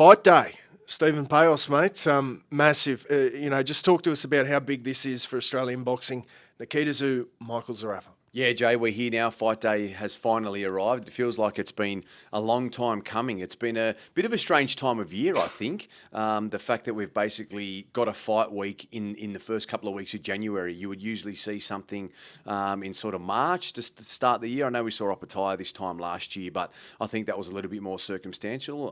Fight day. Stephen Peios, mate. Massive. Just talk to us about how big this is for Australian boxing. Nikita Tszyu, Michael Zerafa. Yeah, Jay, we're here now. Fight day has finally arrived. It feels like it's been a long time coming. It's been a bit of a strange time of year, I think. The fact that we've basically got a fight week in the first couple of weeks of January. You would usually see something in sort of March to start the year. I know we saw Opataya this time last year, but I think that was a little bit more circumstantial.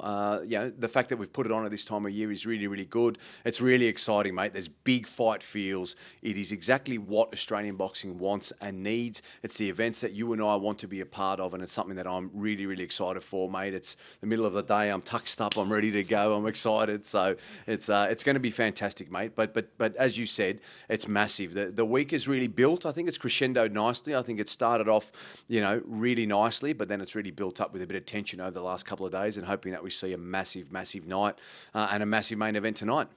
The fact that we've put it on at this time of year is really, really good. It's really exciting, mate. There's big fight feels. It is exactly what Australian boxing wants and needs. It's the events that you and I want to be a part of, and it's something that I'm really, really excited for, mate. It's the middle of the day. I'm tucked up. I'm ready to go. I'm excited. So it's going to be fantastic, mate. But as you said, it's massive. The week is really built. I think it's crescendoed nicely. I think it started off, really nicely, but then it's really built up with a bit of tension over the last couple of days, and hoping that we see a massive, massive night and a massive main event tonight.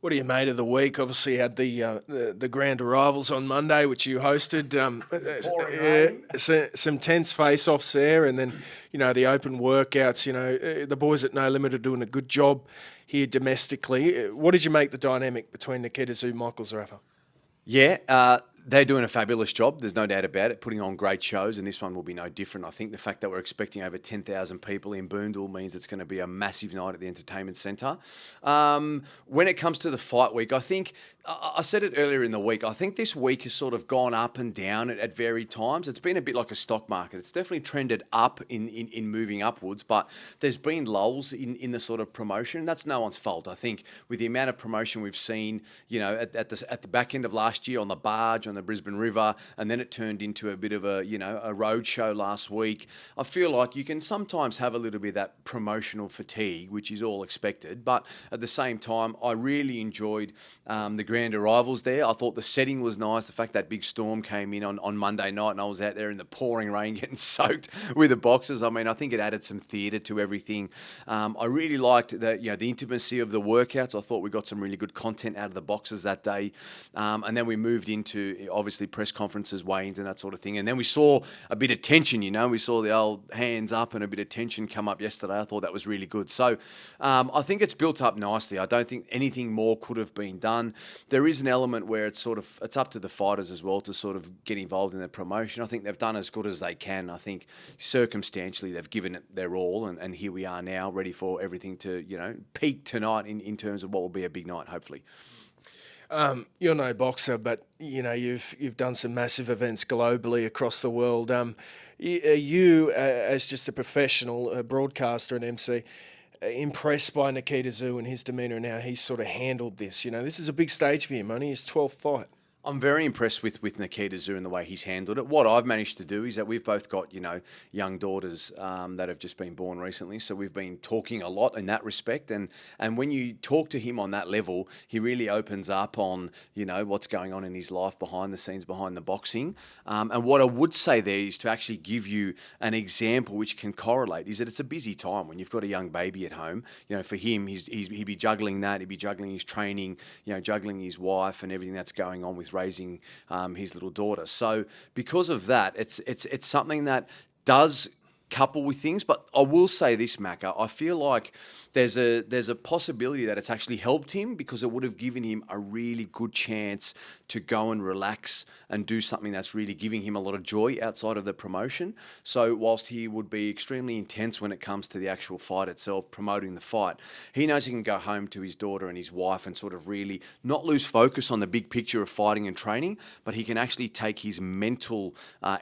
What are you made of the week? Obviously, you had the grand arrivals on Monday, which you hosted. Some tense face-offs there, and then the open workouts. The boys at No Limit are doing a good job here domestically. What did you make the dynamic between Nikita Tszyu and Michael Zerafa? Yeah, they're doing a fabulous job. There's no doubt about it, putting on great shows, and this one will be no different. I think the fact that we're expecting over 10,000 people in Boondall means it's going to be a massive night at the entertainment centre. When it comes to the fight week, I think, I said it earlier in the week, I think this week has sort of gone up and down at varied times. It's been a bit like a stock market. It's definitely trended up in moving upwards, but there's been lulls in the sort of promotion. That's no one's fault. I think with the amount of promotion we've seen, at the back end of last year on the barge, on the Brisbane River, and then it turned into a bit of a road show last week. I feel like you can sometimes have a little bit of that promotional fatigue, which is all expected, but at the same time, I really enjoyed the grand arrivals there. I thought the setting was nice. The fact that big storm came in on Monday night, and I was out there in the pouring rain getting soaked with the boxers. I mean, I think it added some theatre to everything. I really liked the intimacy of the workouts. I thought we got some really good content out of the boxers that day, and then we moved into obviously press conferences, weigh-ins and that sort of thing. And then we saw a bit of tension, we saw the old hands up and a bit of tension come up yesterday. I thought that was really good. So I think it's built up nicely. I don't think anything more could have been done. There is an element where it's up to the fighters as well to sort of get involved in the promotion. I think they've done as good as they can. I think circumstantially they've given it their all, and here we are now ready for everything to, peak tonight in terms of what will be a big night, hopefully. You're no boxer, but you've done some massive events globally across the world. You, as just a professional, a broadcaster and MC, impressed by Nikita Tszyu and his demeanour and how he's sort of handled this? This is a big stage for him, only his 12th fight. I'm very impressed with Nikita Tszyu and the way he's handled it. What I've managed to do is that we've both got, young daughters that have just been born recently. So we've been talking a lot in that respect. And when you talk to him on that level, he really opens up on, what's going on in his life behind the scenes, behind the boxing. And what I would say there is to actually give you an example which can correlate is that it's a busy time when you've got a young baby at home. For him, he'd be juggling that. He'd be juggling his training, juggling his wife and everything that's going on with raising his little daughter. So because of that, it's something that does couple with things. But I will say this, Macca, I feel like there's a possibility that it's actually helped him because it would have given him a really good chance to go and relax and do something that's really giving him a lot of joy outside of the promotion. So whilst he would be extremely intense when it comes to the actual fight itself, promoting the fight, he knows he can go home to his daughter and his wife and sort of really not lose focus on the big picture of fighting and training, but he can actually take his mental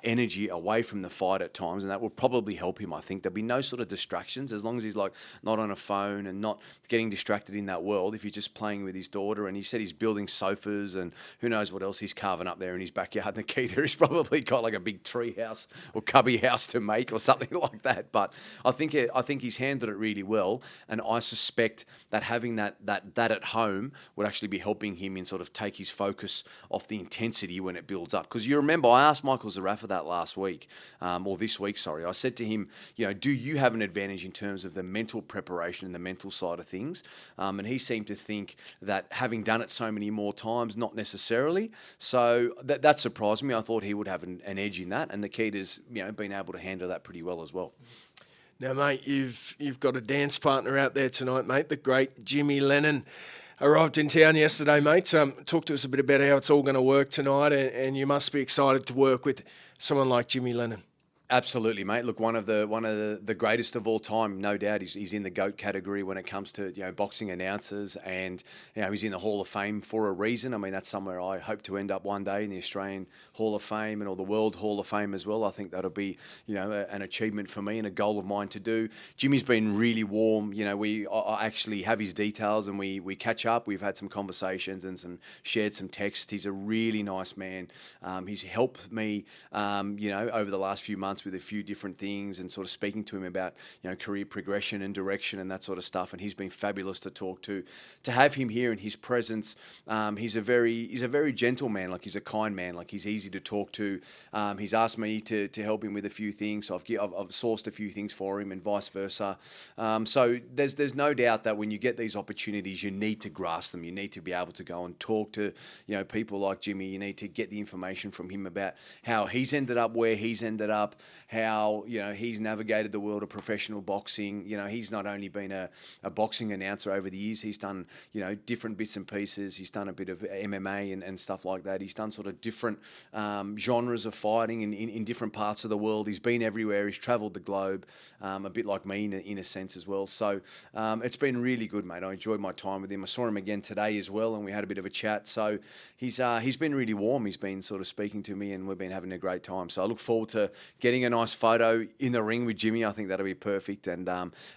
energy away from the fight at times, and that will probably help him. I think there'll be no sort of distractions as long as he's not on a phone and not getting distracted in that world. If he's just playing with his daughter, and he said he's building sofas and who knows what else he's carving up there in his backyard. Nikita, he's probably got like a big tree house or cubby house to make or something like that. But I think he's handled it really well, and I suspect that having that at home would actually be helping him in sort of take his focus off the intensity when it builds up. Because you remember, I asked Michael Zerafa that last week, or this week, sorry. I said to him, do you have an advantage in terms of the mental preparation and the mental side of things? And he seemed to think that having done it so many more times, not necessarily. So that surprised me. I thought he would have an edge in that, and Nikita's been able to handle that pretty well as well. Now, mate, you've got a dance partner out there tonight, mate. The great Jimmy Lennon arrived in town yesterday, mate. Talk to us a bit about how it's all going to work tonight, and you must be excited to work with someone like Jimmy Lennon. Absolutely, mate. Look, one of the greatest of all time, no doubt. He's in the GOAT category when it comes to boxing announcers, and he's in the Hall of Fame for a reason. I mean, that's somewhere I hope to end up one day, in the Australian Hall of Fame or the World Hall of Fame as well. I think that'll be an achievement for me and a goal of mine to do. Jimmy's been really warm. I actually have his details, and we catch up. We've had some conversations and shared some texts. He's a really nice man. He's helped me, over the last few months with a few different things, and sort of speaking to him about career progression and direction and that sort of stuff. And he's been fabulous to talk to have him here in his presence. He's a very gentle man. Like, he's a kind man. Like, he's easy to talk to. He's asked me to help him with a few things, so I've sourced a few things for him, and vice versa. So there's no doubt that when you get these opportunities, you need to grasp them. You need to be able to go and talk to people like Jimmy. You need to get the information from him about how he's ended up where he's ended up, how he's navigated the world of professional boxing. He's not only been a boxing announcer over the years, he's done different bits and pieces. He's done a bit of MMA and stuff like that. He's done sort of different genres of fighting in different parts of the world. He's been everywhere. He's travelled the globe, a bit like me in a sense as well. So it's been really good, mate. I enjoyed my time with him. I saw him again today as well, and we had a bit of a chat. So he's been really warm. He's been sort of speaking to me, and we've been having a great time. So I look forward to getting a nice photo in the ring with Jimmy. I think that'll be perfect, and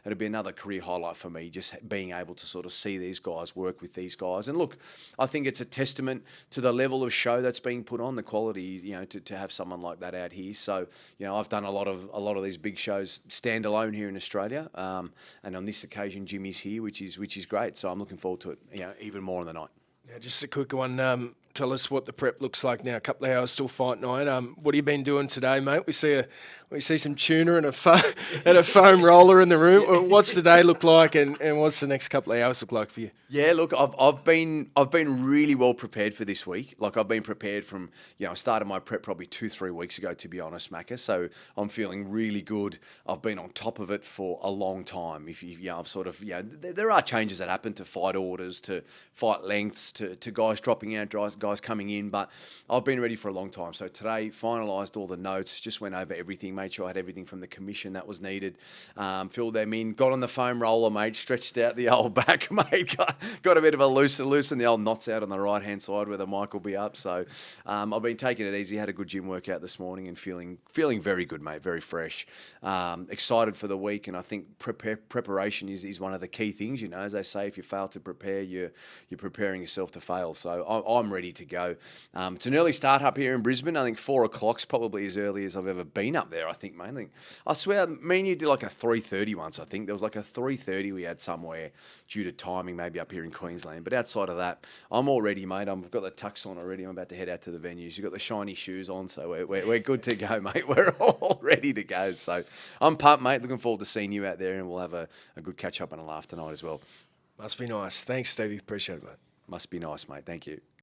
it'll be another career highlight for me, just being able to sort of see these guys, work with these guys. And look, I think it's a testament to the level of show that's being put on, the quality, to have someone like that out here. So, I've done a lot of these big shows standalone here in Australia, and on this occasion, Jimmy's here, which is great. So I'm looking forward to it, even more on the night. Now, just a quick one. Tell us what the prep looks like now. A couple of hours till fight night. What have you been doing today, mate? We see some tuna and a foam roller in the room. What's the day look like, and what's the next couple of hours look like for you? Yeah, look, I've been really well prepared for this week. Like, I've been prepared from I started my prep probably 2-3 weeks ago, to be honest, Macca. So I'm feeling really good. I've been on top of it for a long time. I've sort of there are changes that happen to fight orders, to fight lengths, to guys dropping out, guys coming in, but I've been ready for a long time. So today, finalised all the notes, just went over everything, made sure I had everything from the commission that was needed, filled them in, got on the foam roller, mate, stretched out the old back, mate, got a bit of a loosen the old knots out on the right-hand side where the mic will be up. So I've been taking it easy, had a good gym workout this morning, and feeling very good, mate, very fresh. Excited for the week, and I think preparation is one of the key things. As they say, if you fail to prepare, you're preparing yourself to fail. So I'm ready to go. It's an early start up here in Brisbane. I think 4 o'clock's probably as early as I've ever been up there, I think, mate. I swear, me and you did like a 3:30 once, I think. There was like a 3:30 we had somewhere due to timing, maybe up here in Queensland. But outside of that, I'm all ready, mate. I've got the tux on already. I'm about to head out to the venues. You've got the shiny shoes on, so we're good to go, mate. We're all ready to go. So I'm pumped, mate. Looking forward to seeing you out there, and we'll have a good catch-up and a laugh tonight as well. Must be nice. Thanks, Stevie. Appreciate it, mate. Must be nice, mate. Thank you.